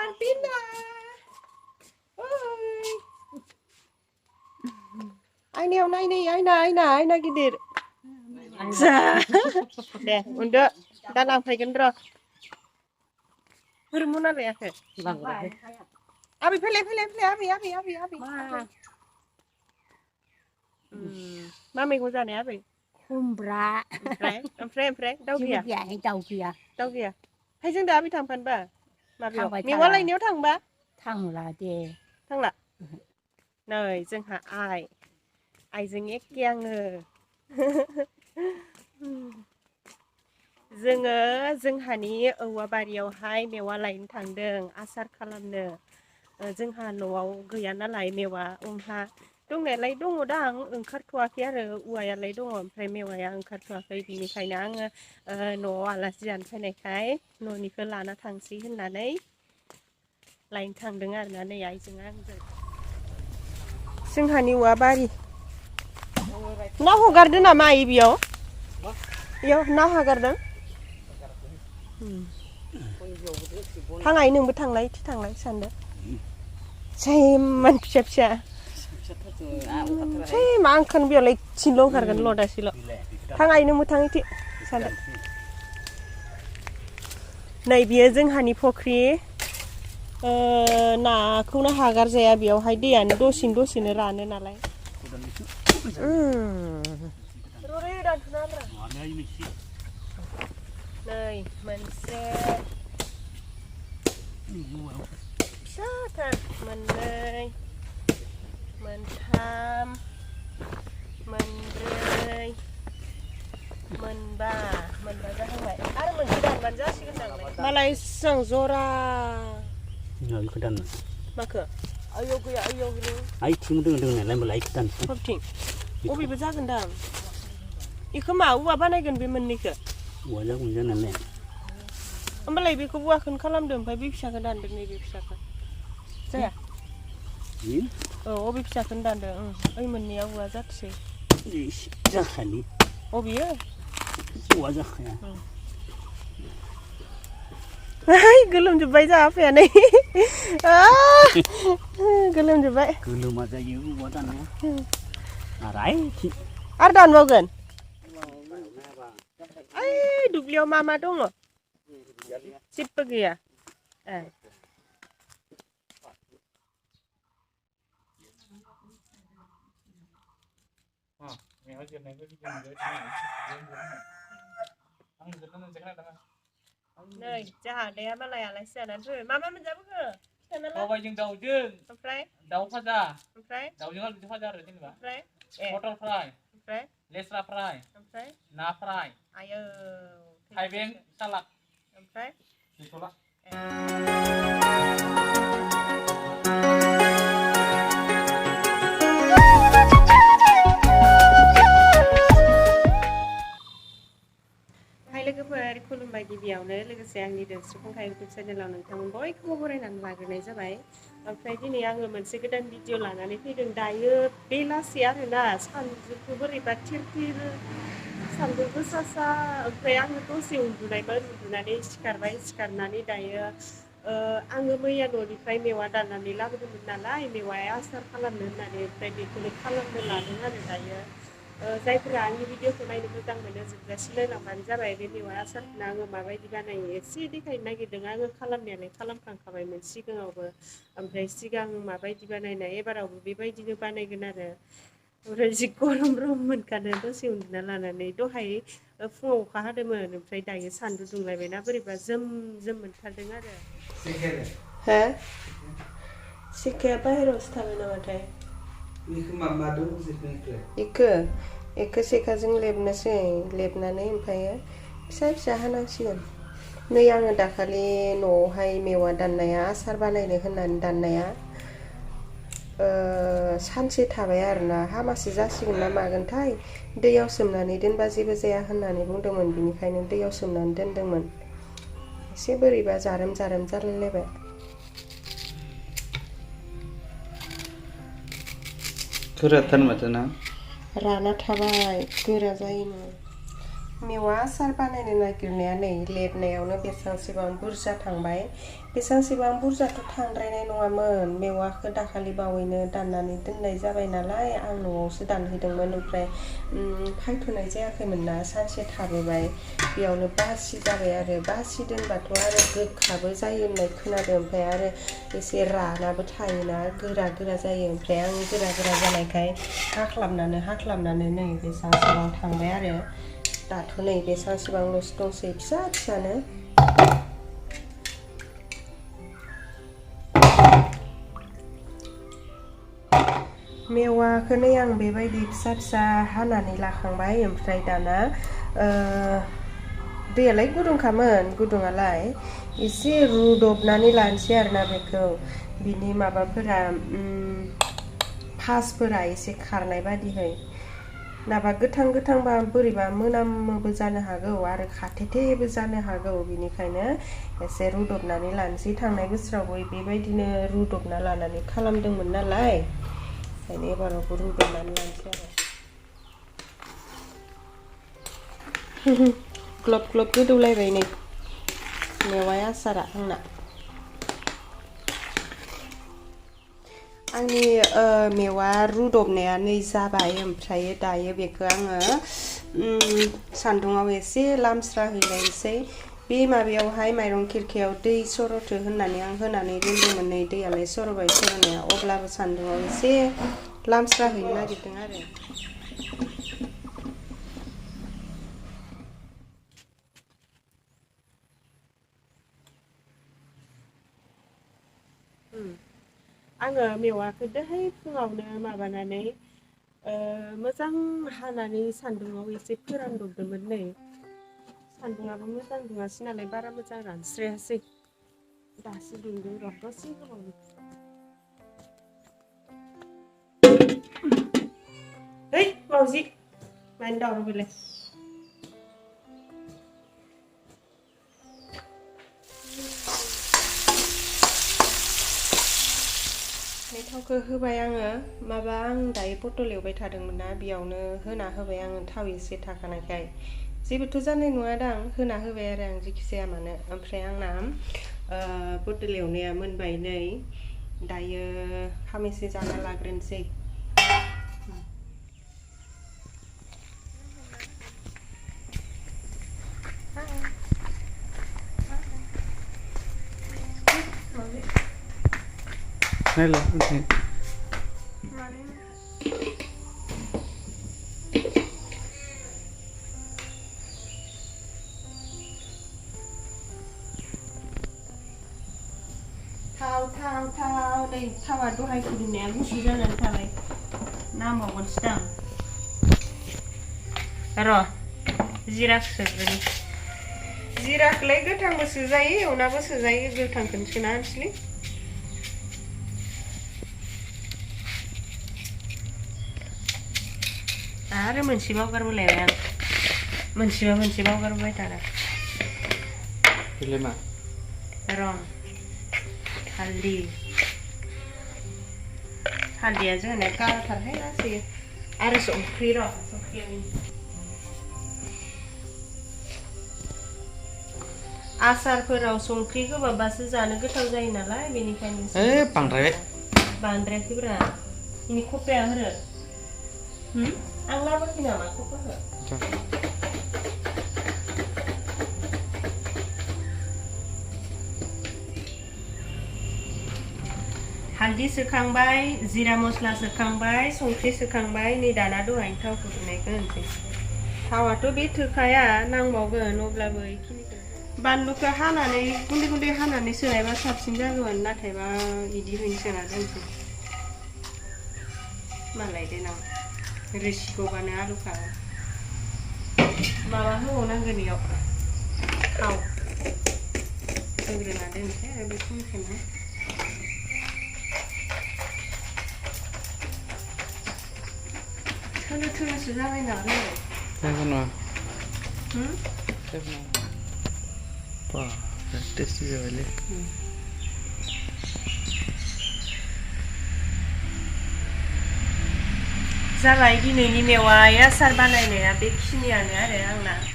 Martina. Oi. Ayo naik gidir. Deh, udah. Kita langsung dro. Bermuna le ya. Abi pele abi. Mami có ra nè abi. Kumbra. Frem. Đâu kìa? Đâu kìa? Hay dương đã bị thằng phần bà? Mà biểu. Mình có lấy nếu thằng bà? Thằng là gì? Thằng là. Nơi dương hạ ai? Ai dương ếch kiang ngờ. जों हानि औवा बारियावहाय मेवा लायनो थांदों आसार खालामनो जोंहा न'आव गैया नालाय मेवा दंनायालाय दङ दां ओंखारथ'वाखै आरो औवायालाय दङ ओमफ्राय मेवाया ओंखारथ'वाखै बिनिखायनो आङो न'आव आलासि जानो फैनायखाय न'निखौ लाना थांसै होननानै लायनो थांदों आरोना नै आइजों आंजों जोंहानि औवा बारि ना हगारदों नामा आइ बेयाव ना हगारदों थांनाय नोंबो थांलाय सानदो सैमान फिसा मा ओंखारनो बेयावलाय थिनल' ओंखारगोन लदासिल' थांनाय नोंबो थाङै सानदो नै बियो जोंहानि फख्रि नाखौनो हगार जाया बेयावहाय दैयानो दसेनो रानो नालाय नै मोनसे फिसाथार मोननै मोनथाम मोनब्रै मोनबा जाहांबाय आरो मोनसे दानबानो जासिगोन दांलाय मालाय जों जरा बेखौ दान माखो आयौ गैया आयौ आइथिं दों नालाय होमबालाय आइखौ दान हरथिं अबेबो जागोन दां बेखौ मा औवा बानायगोन बे मोननैखौ औवा जागोन जानानै होमबालाय बेखौ औवाखौनो खालामदो ओमफ्राय बे फिसाखौ दानदो नैबे फिसाखौ जाया औ अबे फिसाखौनो दानदो ओइ मोननैया औवा जाथोंसै जाखालि अबेयो औवा जाखाया गोलोमजोब्बाय जाहा फैयानै गोलोमजोब्बाय गोलोमा जायो औवा दाननाया आरो दानबावगोन ओइ दुब्लियाव मा दङ जेबो गैया नै जाहा आदाया मालाय आलासि जानानै फैबाय मा मोनजाबोखो सबायजों दाउजों ओमफ्राय दाउ भाजा ओमफ्राय दाउजों आलुजों भाजा आरो जेनेबा ओमफ्राय पटल फ्राय ओमफ्राय लेस्रा फ्राय ओमफ्राय ना फ्राय आयौ थाइबें सालाद ओमफ्राय गैथ'ला लोगोफोर खुलुमबाय गिबियावनो लोगोसे आंनि धोनस्रि फुंखा इउटुब चेनेलाव नोंथांमोन बयखौबो बरायनानै लाग्रोनाय जाबाय ओमफ्राय दिनै आङो मोनसे गोदान भिडिअ लानानै फैदों दायो बेलासि आरोना सानजौफु बोरैबा थिर सानदुं गोसा ओमफ्राय आङो दसे उन्दुनानै सिखारनानै दायो आङो मैया न'निफ्राय मेवा दाननानै लाबोदोंमोन नालाय मेवाया आसार खालामनो होननानै ओमफ्राय बेखौनो खालामनो लादों आरो दायो जायफोरा आंनि भिडिअखौ नायनो मोजां मोनो जोबजासिम नायलांबानो जाबाय बे मेवा आसारखौनो आङो माबायदि बानायो एसे देखायनो नागिरदों आङो खालामनायालाय खालामखांखाबायमोन सिगाङावबो ओमफ्राय सिगां माबायदि बानायनाय एबारावबो बेबायदिनो बानायगोन आरो ओमफ्राय जि गरम मोनखादों दसे उन्दुना लानानै दहाय फुङाव अखा हादोंमोन ओमफ्राय दायो सान्दुं दुंलायबायना बोरैबा जोम मोनथारदों आरो हो सिखाया बाहेरायावसो थाबाय नामाथाय इखो सेखाजों लेबनानै ओमफ्राय फिसा हानांसिगोन नै आङो दाखालि न'आवहाय मेवा दाननाया आसार बानायनो होननानै दाननाया सानसे थाबाय आरोना हामासो जासिगोन ना मागोनथाय दैयाव सोमनानै दोनबा जेबो जाया होननानै बुंदोंमोन बिनिखायनो दैयाव सोमनानै दोनदोंमोन एसे बोरैबा जारोम जालायलायबाय गोराथार माथो ना राना थाबाय गोरा जायोनो मेवा आसार बानायनो नागिरनाया नै लेरनायावनो बेसेबांसेबां बुरजा थांबाय बेसेबांसेबां बुरजाथ' थांद्रायनाय नङामोन मेवाखौ दाखालि बावैनो दाननानै दोननाय जाबाय नालाय आं न'आवसो दानहैदोंमोन ओमफ्राय फायथ'नाय जायाखैमोन ना सानसे थाबोबाय बेयावनो बासि जाबाय आरो बासि दोनबाथ' आरो गोखाबो जायो होननाय खोनादों ओमफ्राय आरो एसे रानाबो थायोना गोरा गोरा जायो ओमफ्राय आं गोरा गोरा जानायखाय हाख्लाबनानै नै बेसेबांसेबां थांबाय आरो दाथ' नै बेसेबांसेबांल'सो दंसै फिसा फिसानो मेवाखौ नै आं बेबायदि फिसा फिसा हानानै लाखांबाय ओमफ्राय दाना दैयालाय गुदुंखामोन गुदुङालाय एसे रुदबनानै लानोसै आरोना बेखौ बिनि माबाफोरा फासफोरा एसे खारनाय बादिहै नाबा गोथां गोथांबा बोरैबा मोनामोबो जानो हागौ आरो खाथेथेबो जानो हागौ बिनिखायनो एसे रुदबनानै लानोसै थांनाय बोसोरावबो बेबायदिनो रुदबना लानानै खालामदोंमोन नालाय ओंखायनो एबारावबो रुदबनानै लानोसै आरो ग्लब ग्लब गोदौलायबाय नै मेवाइ आसारा आंना आंनि मेवा रुदबनाया नै जाबाय ओमफ्राय दायो बेखौ आङो सान्दुङाव एसे लामस्रा हैलायनोसै बे माबायावहाय माइरं खिरखायाव दै सर'थो होननानै आं होनानै दोनदोंमोन नै दैयालाय सरबाय सरनाया अब्लाबो सान्दुङाव एसे लामस्रा हैनो नागिरदों आरो आङो मेवाखौ दोहाय फुङावनो माबानानै मोजां हानानै सान्दुङाव एसे फोरानदबदोंमोन नै सान्दुङाबो मोजां दुङासै नालाय बारा मोजां रानस्रायासै दासो दुंदों र' दसे गोबावनो है मावजि मानो दावराव बेलाय थावखौ होबाय आङो माबा आं दायो पटल एवबाय थादोंमोन ना बेयावनो होना होबाय आङो थाव एसे थाखानायखाय जेबोथ' जानाय नङादां होना होबाय आरो आं जेखि जाया मानो ओमफ्राय आंना पटल एवनाया मोनबाय नै दायो खामैसे जाना लाग्रोनोसै Hello. थाव नै थावा दहाय फुदुंनाया गुसु जानानै थाबाय नांबावगोनसो दां र' जिराखौ सोग्रोनि जिराखौलाय गोथांबो सोजायो एवनाबो सोजायो गोथांखौनो सोना होनसैलै आरो मोनसे बावगारबोलायबाय आं मोनसे बावगारबोबाय थादों Pilih रं हालदैया जोंना गाराथारहाय लासै आरो संख्रि आसारफोराव संख्रि होबाबासो जानो गोथाव जायो नालाय बेनिखायनो बांद्रायाखैब्रा इनि खफाया होरो आं लाबोखै नामा खफाखौ हालदै सोखांबाय जिरा मस्ला सोखांबाय संख्रि सोखांबाय नै दाना दहायनो थाव फुदुंनायखौ होनसै थावाथ' बे थोखाया नांबावगोन अब्लाबो बेखिनिखौ बानलुखौ हानानै गुन्दै गुन्दै हानानै सोनायबा साबसिन जागौमोन नाथायबा बिदि होनो सोना दोनसै मालाय देनां रोसि गबानो आलुखा माबा होबावनांगोन इयाव थाव होग्रोना दोनसै आरो बेखिनिखौनो थोलोसो जाबाय नालाय टेस्टी जाबायलै जाबाय दिनैनि मेवाइ आसार बानायनाया बेखिनियानो आरो आंना